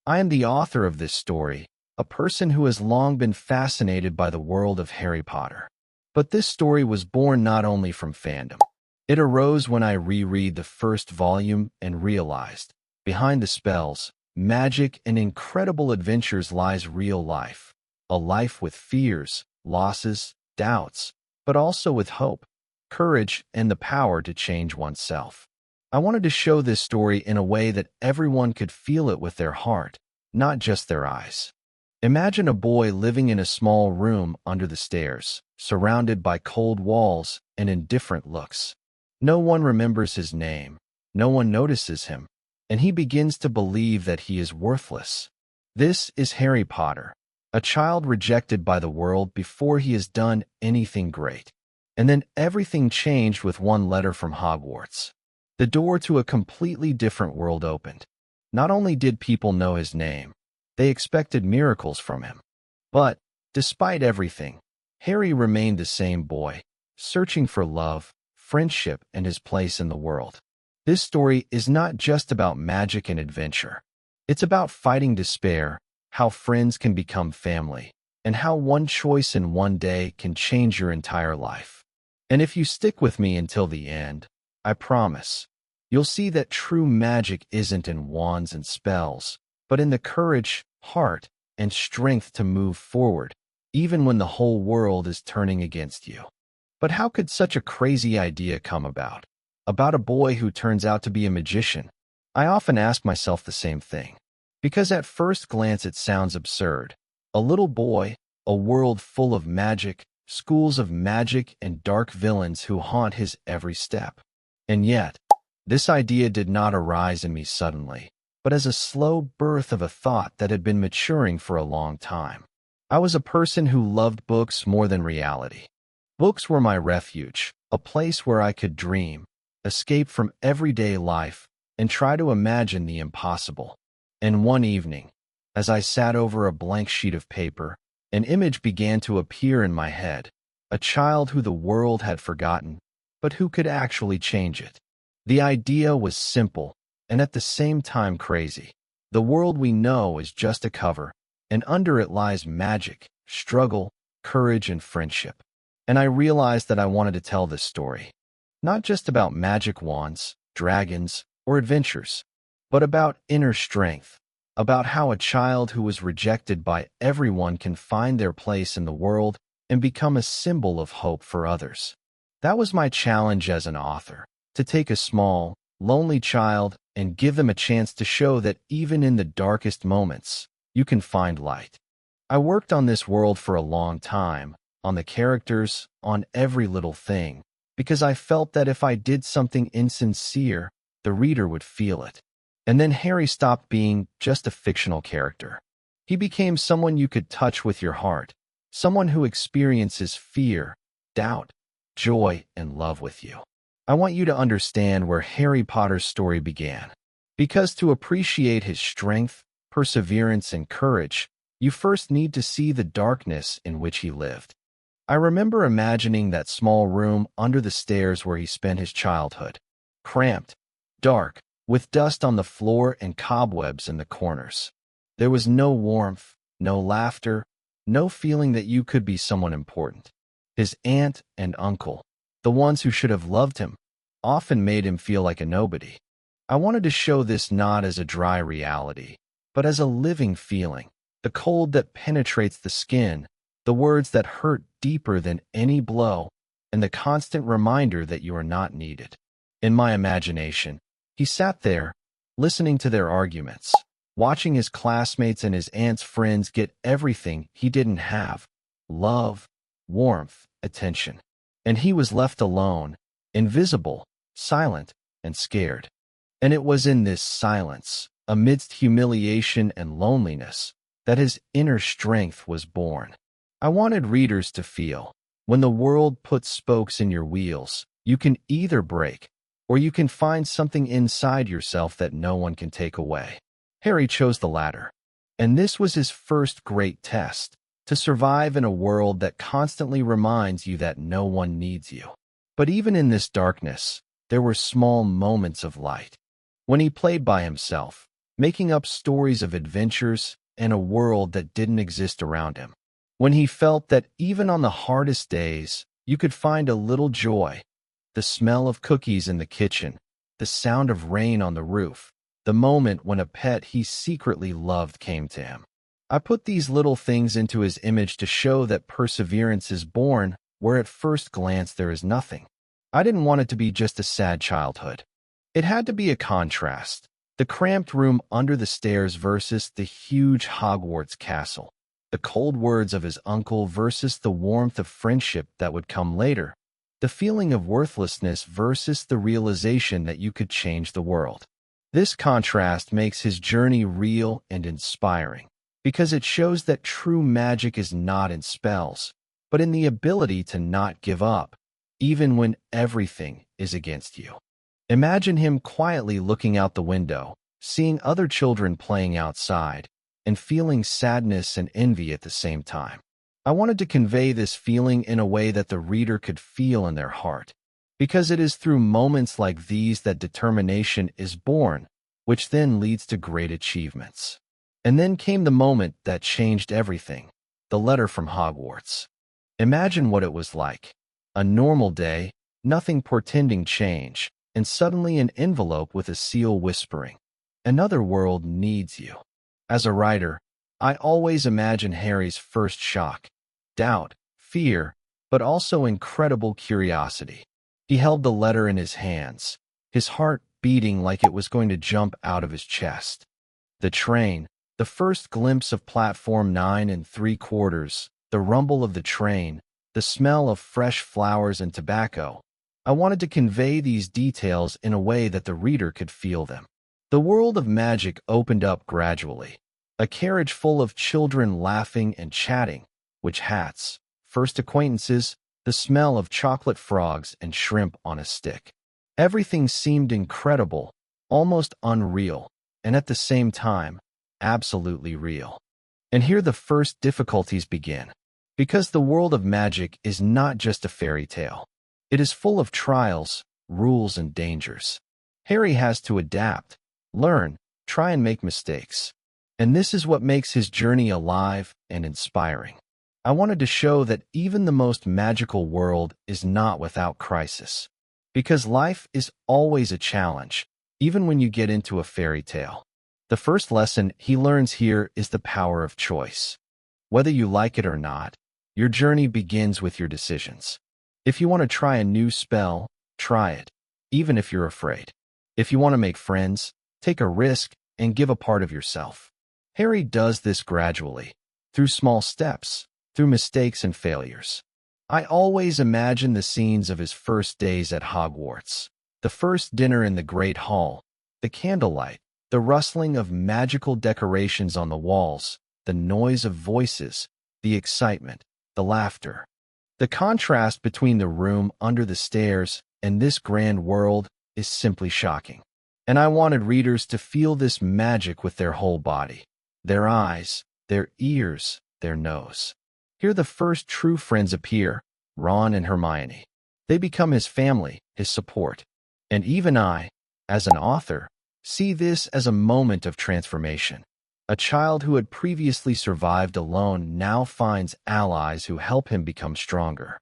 I am the author of this story, a person who has long been fascinated by the world of Harry Potter. But this story was born not only from fandom. It arose when I reread the first volume and realized, behind the spells, magic, and incredible adventures lies real life. A life with fears, losses, doubts, but also with hope, courage, and the power to change oneself. I wanted to show this story in a way that everyone could feel it with their heart, not just their eyes. Imagine a boy living in a small room under the stairs, surrounded by cold walls and indifferent looks. No one remembers his name, no one notices him, and he begins to believe that he is worthless. This is Harry Potter, a child rejected by the world before he has done anything great. And then everything changed with one letter from Hogwarts. The door to a completely different world opened. Not only did people know his name, they expected miracles from him. But, despite everything, Harry remained the same boy, searching for love, friendship, and his place in the world. This story is not just about magic and adventure. It's about fighting despair, how friends can become family, and how one choice in one day can change your entire life. And if you stick with me until the end, I promise, you'll see that true magic isn't in wands and spells, but in the courage, heart, and strength to move forward, even when the whole world is turning against you. But how could such a crazy idea come about? About a boy who turns out to be a magician? I often ask myself the same thing. Because at first glance it sounds absurd. A little boy, a world full of magic, schools of magic, and dark villains who haunt his every step. And yet, this idea did not arise in me suddenly, but as a slow birth of a thought that had been maturing for a long time. I was a person who loved books more than reality. Books were my refuge, a place where I could dream, escape from everyday life, and try to imagine the impossible. And one evening, as I sat over a blank sheet of paper, an image began to appear in my head, a child who the world had forgotten, but who could actually change it. The idea was simple, and at the same time crazy. The world we know is just a cover, and under it lies magic, struggle, courage, and friendship. And I realized that I wanted to tell this story, not just about magic wands, dragons, or adventures, but about inner strength, about how a child who was rejected by everyone can find their place in the world and become a symbol of hope for others. That was my challenge as an author, to take a small, lonely child and give them a chance to show that even in the darkest moments, you can find light. I worked on this world for a long time, on the characters, on every little thing, because I felt that if I did something insincere, the reader would feel it. And then Harry stopped being just a fictional character. He became someone you could touch with your heart, someone who experiences fear, doubt, joy, and love with you. I want you to understand where Harry Potter's story began. Because to appreciate his strength, perseverance, and courage, you first need to see the darkness in which he lived. I remember imagining that small room under the stairs where he spent his childhood. Cramped, dark, with dust on the floor and cobwebs in the corners. There was no warmth, no laughter, no feeling that you could be someone important. His aunt and uncle, the ones who should have loved him, often made him feel like a nobody. I wanted to show this not as a dry reality, but as a living feeling, the cold that penetrates the skin, the words that hurt deeper than any blow, and the constant reminder that you are not needed. In my imagination, he sat there, listening to their arguments, watching his classmates and his aunt's friends get everything he didn't have: love, warmth, attention. And he was left alone, invisible, silent, and scared. And it was in this silence, amidst humiliation and loneliness, that his inner strength was born. I wanted readers to feel, when the world puts spokes in your wheels, you can either break, or you can find something inside yourself that no one can take away. Harry chose the latter. And this was his first great test, to survive in a world that constantly reminds you that no one needs you. But even in this darkness, there were small moments of light. When he played by himself, making up stories of adventures and a world that didn't exist around him. When he felt that even on the hardest days, you could find a little joy, the smell of cookies in the kitchen, the sound of rain on the roof, the moment when a pet he secretly loved came to him. I put these little things into his image to show that perseverance is born where at first glance there is nothing. I didn't want it to be just a sad childhood. It had to be a contrast. The cramped room under the stairs versus the huge Hogwarts castle. The cold words of his uncle versus the warmth of friendship that would come later. The feeling of worthlessness versus the realization that you could change the world. This contrast makes his journey real and inspiring, because it shows that true magic is not in spells, but in the ability to not give up, even when everything is against you. Imagine him quietly looking out the window, seeing other children playing outside, and feeling sadness and envy at the same time. I wanted to convey this feeling in a way that the reader could feel in their heart, because it is through moments like these that determination is born, which then leads to great achievements. And then came the moment that changed everything, the letter from Hogwarts. Imagine what it was like. A normal day, nothing portending change, and suddenly an envelope with a seal whispering, "Another world needs you." As a writer, I always imagine Harry's first shock, doubt, fear, but also incredible curiosity. He held the letter in his hands, his heart beating like it was going to jump out of his chest. The train, the first glimpse of platform 9 3/4, the rumble of the train, the smell of fresh flowers and tobacco. I wanted to convey these details in a way that the reader could feel them. The world of magic opened up gradually. A carriage full of children laughing and chatting, witch hats, first acquaintances, the smell of chocolate frogs and shrimp on a stick. Everything seemed incredible, almost unreal, and at the same time, absolutely real. And here the first difficulties begin. Because the world of magic is not just a fairy tale. It is full of trials, rules, and dangers. Harry has to adapt, learn, try and make mistakes. And this is what makes his journey alive and inspiring. I wanted to show that even the most magical world is not without crisis. Because life is always a challenge, even when you get into a fairy tale. The first lesson he learns here is the power of choice. Whether you like it or not, your journey begins with your decisions. If you want to try a new spell, try it, even if you're afraid. If you want to make friends, take a risk and give a part of yourself. Harry does this gradually, through small steps, through mistakes and failures. I always imagine the scenes of his first days at Hogwarts, the first dinner in the Great Hall, the candlelight, the rustling of magical decorations on the walls, the noise of voices, the excitement, the laughter. The contrast between the room under the stairs and this grand world is simply shocking. And I wanted readers to feel this magic with their whole body, their eyes, their ears, their nose. Here the first true friends appear, Ron and Hermione. They become his family, his support. And even I, as an author, see this as a moment of transformation. A child who had previously survived alone now finds allies who help him become stronger.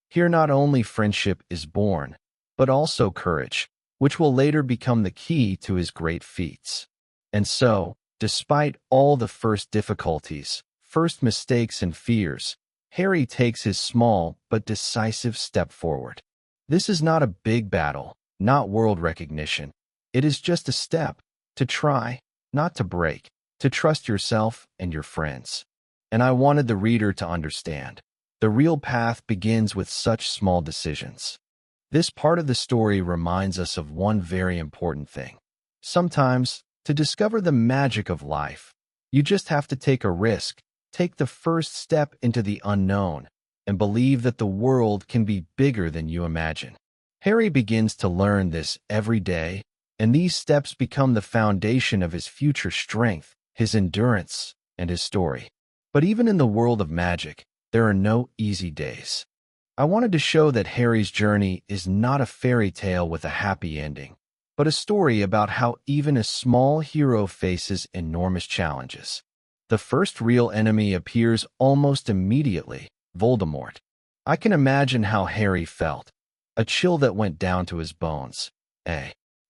Here not only friendship is born, but also courage, which will later become the key to his great feats. And so, despite all the first difficulties, first mistakes and fears, Harry takes his small but decisive step forward. This is not a big battle, not world recognition. It is just a step to try, not to break, to trust yourself and your friends. And I wanted the reader to understand. The real path begins with such small decisions. This part of the story reminds us of one very important thing. Sometimes, to discover the magic of life, you just have to take a risk, take the first step into the unknown, and believe that the world can be bigger than you imagine. Harry begins to learn this every day, and these steps become the foundation of his future strength, his endurance, and his story. But even in the world of magic, there are no easy days. I wanted to show that Harry's journey is not a fairy tale with a happy ending, but a story about how even a small hero faces enormous challenges. The first real enemy appears almost immediately, Voldemort. I can imagine how Harry felt, a chill that went down to his bones.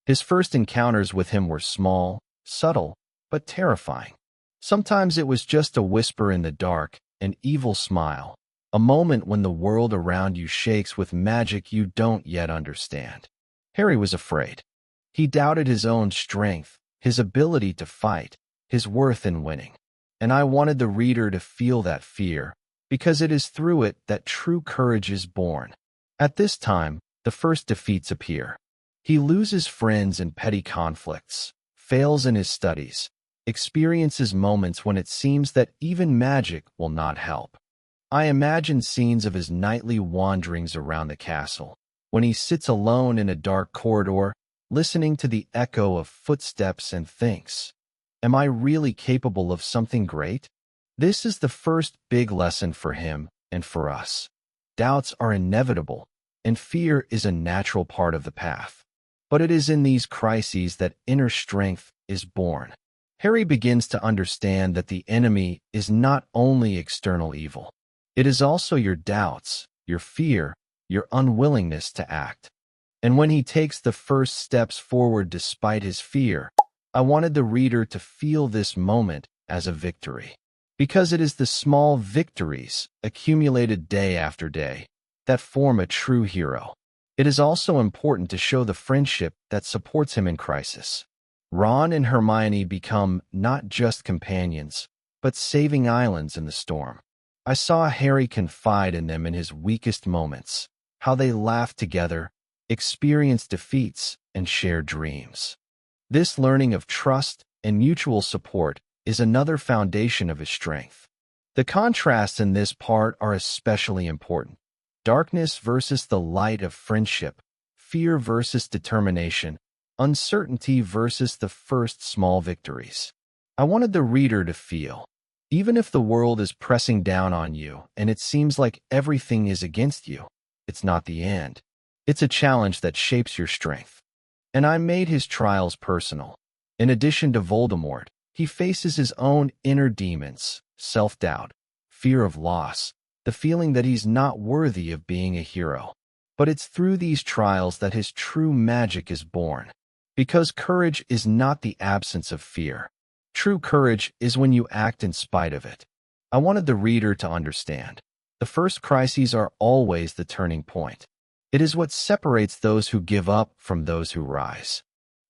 His first encounters with him were small, subtle, but terrifying. Sometimes it was just a whisper in the dark, an evil smile, a moment when the world around you shakes with magic you don't yet understand. Harry was afraid. He doubted his own strength, his ability to fight, his worth in winning. And I wanted the reader to feel that fear, because it is through it that true courage is born. At this time, the first defeats appear. He loses friends in petty conflicts, fails in his studies, experiences moments when it seems that even magic will not help. I imagine scenes of his nightly wanderings around the castle, when he sits alone in a dark corridor, listening to the echo of footsteps and thinks, "Am I really capable of something great?" This is the first big lesson for him and for us. Doubts are inevitable, and fear is a natural part of the path. But it is in these crises that inner strength is born. Harry begins to understand that the enemy is not only external evil. It is also your doubts, your fear, your unwillingness to act. And when he takes the first steps forward despite his fear, I wanted the reader to feel this moment as a victory. Because it is the small victories, accumulated day after day, that form a true hero. It is also important to show the friendship that supports him in crisis. Ron and Hermione become not just companions, but saving islands in the storm. I saw Harry confide in them in his weakest moments, how they laughed together, experienced defeats, and shared dreams. This learning of trust and mutual support is another foundation of his strength. The contrasts in this part are especially important. Darkness versus the light of friendship, fear versus determination, uncertainty versus the first small victories. I wanted the reader to feel, even if the world is pressing down on you and it seems like everything is against you, it's not the end. It's a challenge that shapes your strength. And I made his trials personal. In addition to Voldemort, he faces his own inner demons, self-doubt, fear of loss, the feeling that he's not worthy of being a hero. But it's through these trials that his true magic is born. Because courage is not the absence of fear. True courage is when you act in spite of it. I wanted the reader to understand. The first crises are always the turning point. It is what separates those who give up from those who rise.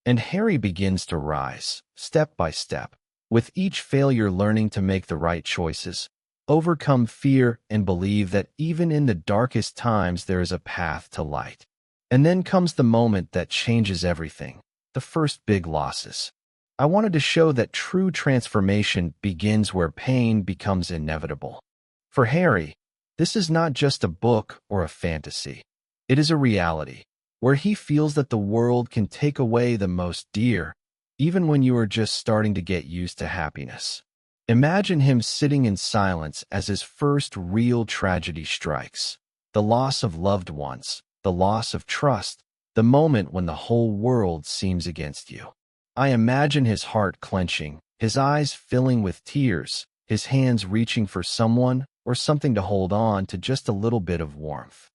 And Harry begins to rise, step by step, with each failure learning to make the right choices, overcome fear, and believe that even in the darkest times there is a path to light. And then comes the moment that changes everything, the first big losses. I wanted to show that true transformation begins where pain becomes inevitable. For Harry, this is not just a book or a fantasy. It is a reality, where he feels that the world can take away the most dear, even when you are just starting to get used to happiness. Imagine him sitting in silence as his first real tragedy strikes. The loss of loved ones, the loss of trust, the moment when the whole world seems against you. I imagine his heart clenching, his eyes filling with tears, his hands reaching for someone or something to hold on to just a little bit of warmth.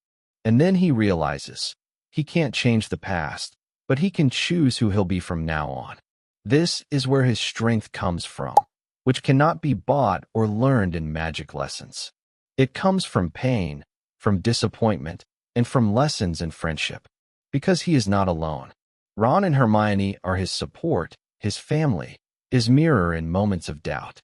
And then he realizes, he can't change the past, but he can choose who he'll be from now on. This is where his strength comes from, which cannot be bought or learned in magic lessons. It comes from pain, from disappointment, and from lessons in friendship. Because he is not alone. Ron and Hermione are his support, his family, his mirror in moments of doubt.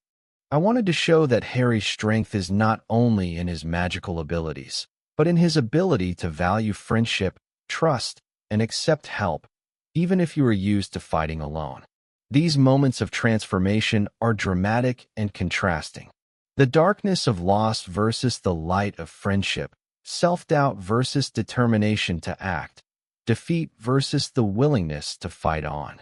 I wanted to show that Harry's strength is not only in his magical abilities, but in his ability to value friendship, trust, and accept help, even if you are used to fighting alone. These moments of transformation are dramatic and contrasting. The darkness of loss versus the light of friendship, self-doubt versus determination to act, defeat versus the willingness to fight on.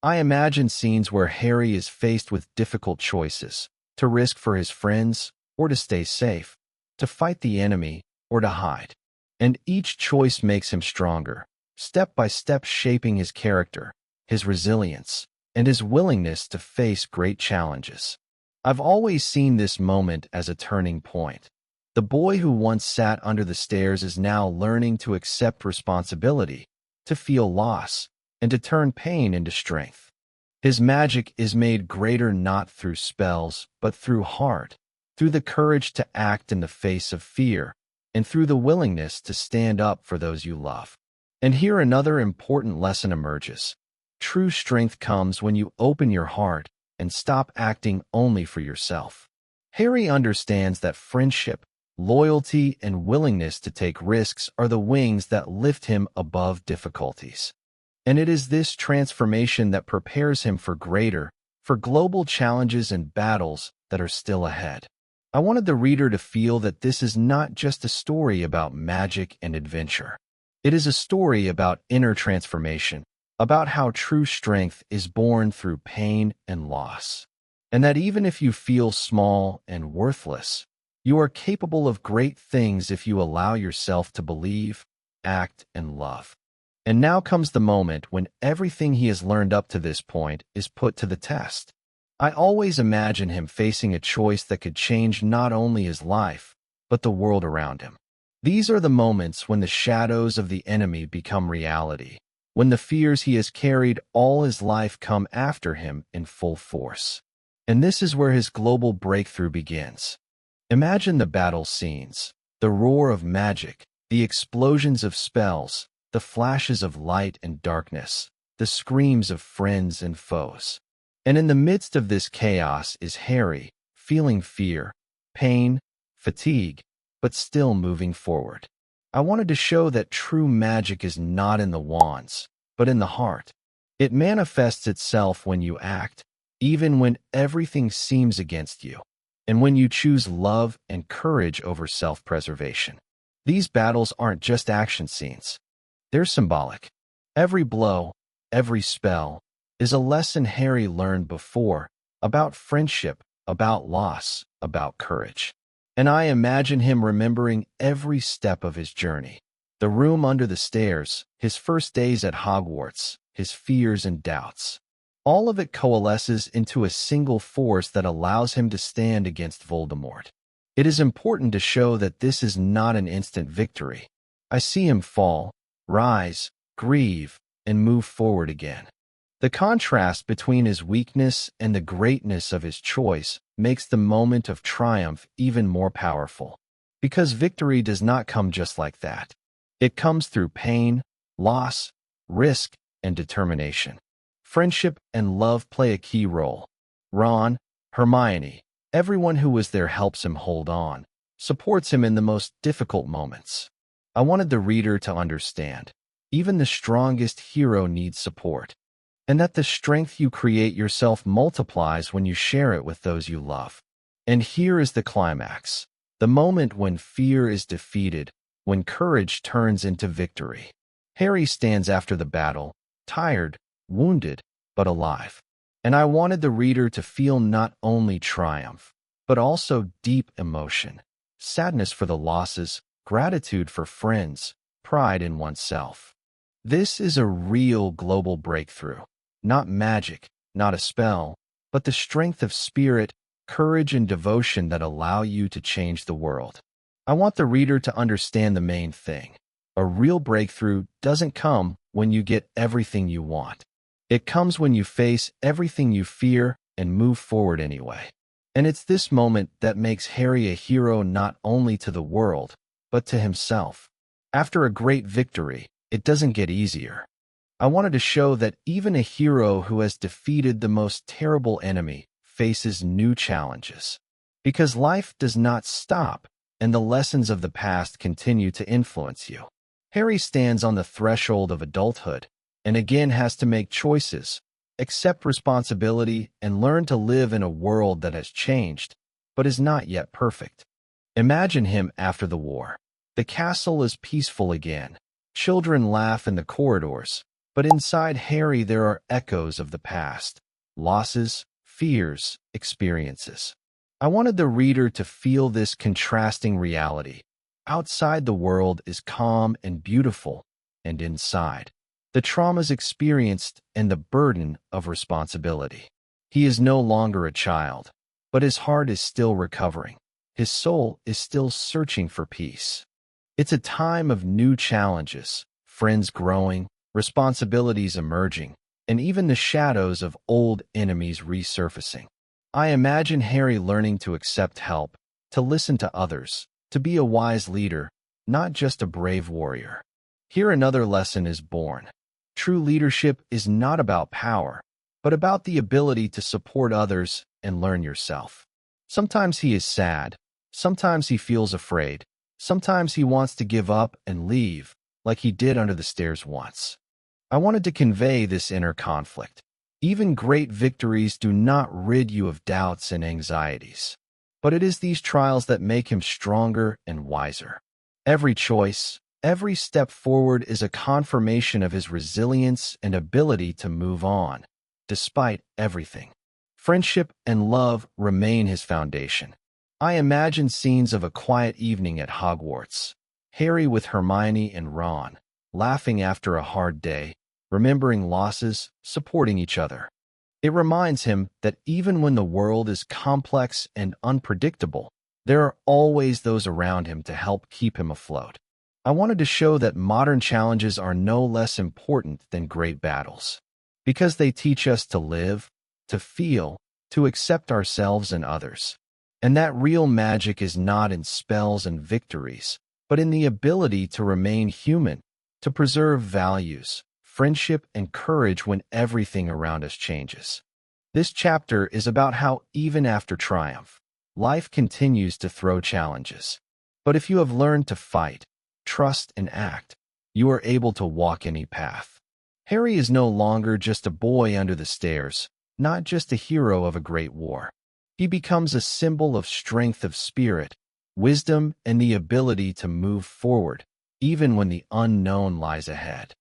I imagine scenes where Harry is faced with difficult choices, to risk for his friends or to stay safe, to fight the enemy or to hide. And each choice makes him stronger, step by step shaping his character, his resilience, and his willingness to face great challenges. I've always seen this moment as a turning point. The boy who once sat under the stairs is now learning to accept responsibility, to feel loss, and to turn pain into strength. His magic is made greater not through spells, but through heart, through the courage to act in the face of fear, and through the willingness to stand up for those you love. And here another important lesson emerges. True strength comes when you open your heart and stop acting only for yourself. Harry understands that friendship, loyalty, and willingness to take risks are the wings that lift him above difficulties. And it is this transformation that prepares him for global challenges and battles that are still ahead. I wanted the reader to feel that this is not just a story about magic and adventure. It is a story about inner transformation, about how true strength is born through pain and loss. And that even if you feel small and worthless, you are capable of great things if you allow yourself to believe, act, and love. And now comes the moment when everything he has learned up to this point is put to the test. I always imagine him facing a choice that could change not only his life, but the world around him. These are the moments when the shadows of the enemy become reality, when the fears he has carried all his life come after him in full force. And this is where his global breakthrough begins. Imagine the battle scenes, the roar of magic, the explosions of spells, the flashes of light and darkness, the screams of friends and foes. And in the midst of this chaos is Harry, feeling fear, pain, fatigue, but still moving forward. I wanted to show that true magic is not in the wands, but in the heart. It manifests itself when you act, even when everything seems against you, and when you choose love and courage over self-preservation. These battles aren't just action scenes. They're symbolic. Every blow, every spell, is a lesson Harry learned before, about friendship, about loss, about courage. And I imagine him remembering every step of his journey. The room under the stairs, his first days at Hogwarts, his fears and doubts. All of it coalesces into a single force that allows him to stand against Voldemort. It is important to show that this is not an instant victory. I see him fall, rise, grieve, and move forward again. The contrast between his weakness and the greatness of his choice makes the moment of triumph even more powerful. Because victory does not come just like that. It comes through pain, loss, risk, and determination. Friendship and love play a key role. Ron, Hermione, everyone who was there helps him hold on, supports him in the most difficult moments. I wanted the reader to understand, even the strongest hero needs support, and that the strength you create yourself multiplies when you share it with those you love. And here is the climax, the moment when fear is defeated, when courage turns into victory. Harry stands after the battle, tired, wounded, but alive. And I wanted the reader to feel not only triumph, but also deep emotion, sadness for the losses, gratitude for friends, pride in oneself. This is a real global breakthrough. Not magic, not a spell, but the strength of spirit, courage, and devotion that allow you to change the world. I want the reader to understand the main thing. A real breakthrough doesn't come when you get everything you want. It comes when you face everything you fear and move forward anyway. And it's this moment that makes Harry a hero not only to the world, but to himself. After a great victory, it doesn't get easier. I wanted to show that even a hero who has defeated the most terrible enemy faces new challenges. Because life does not stop, and the lessons of the past continue to influence you. Harry stands on the threshold of adulthood, and again has to make choices, accept responsibility, and learn to live in a world that has changed, but is not yet perfect. Imagine him after the war. The castle is peaceful again. Children laugh in the corridors. But inside Harry there are echoes of the past, losses, fears, experiences. I wanted the reader to feel this contrasting reality. Outside the world is calm and beautiful, and inside, the traumas experienced, and the burden of responsibility. He is no longer a child, but his heart is still recovering. His soul is still searching for peace. It's a time of new challenges, friends growing, responsibilities emerging, and even the shadows of old enemies resurfacing. I imagine Harry learning to accept help, to listen to others, to be a wise leader, not just a brave warrior. Here another lesson is born. True leadership is not about power, but about the ability to support others and learn yourself. Sometimes he is sad, sometimes he feels afraid, sometimes he wants to give up and leave, like he did under the stairs once. I wanted to convey this inner conflict. Even great victories do not rid you of doubts and anxieties. But it is these trials that make him stronger and wiser. Every choice, every step forward is a confirmation of his resilience and ability to move on, despite everything. Friendship and love remain his foundation. I imagine scenes of a quiet evening at Hogwarts. Harry with Hermione and Ron, laughing after a hard day, remembering losses, supporting each other. It reminds him that even when the world is complex and unpredictable, there are always those around him to help keep him afloat. I wanted to show that modern challenges are no less important than great battles, because they teach us to live, to feel, to accept ourselves and others. And that real magic is not in spells and victories, but in the ability to remain human, to preserve values, friendship, and courage when everything around us changes. This chapter is about how, even after triumph, life continues to throw challenges. But if you have learned to fight, trust, and act, you are able to walk any path. Harry is no longer just a boy under the stairs, not just a hero of a great war. He becomes a symbol of strength of spirit, wisdom, and the ability to move forward, even when the unknown lies ahead.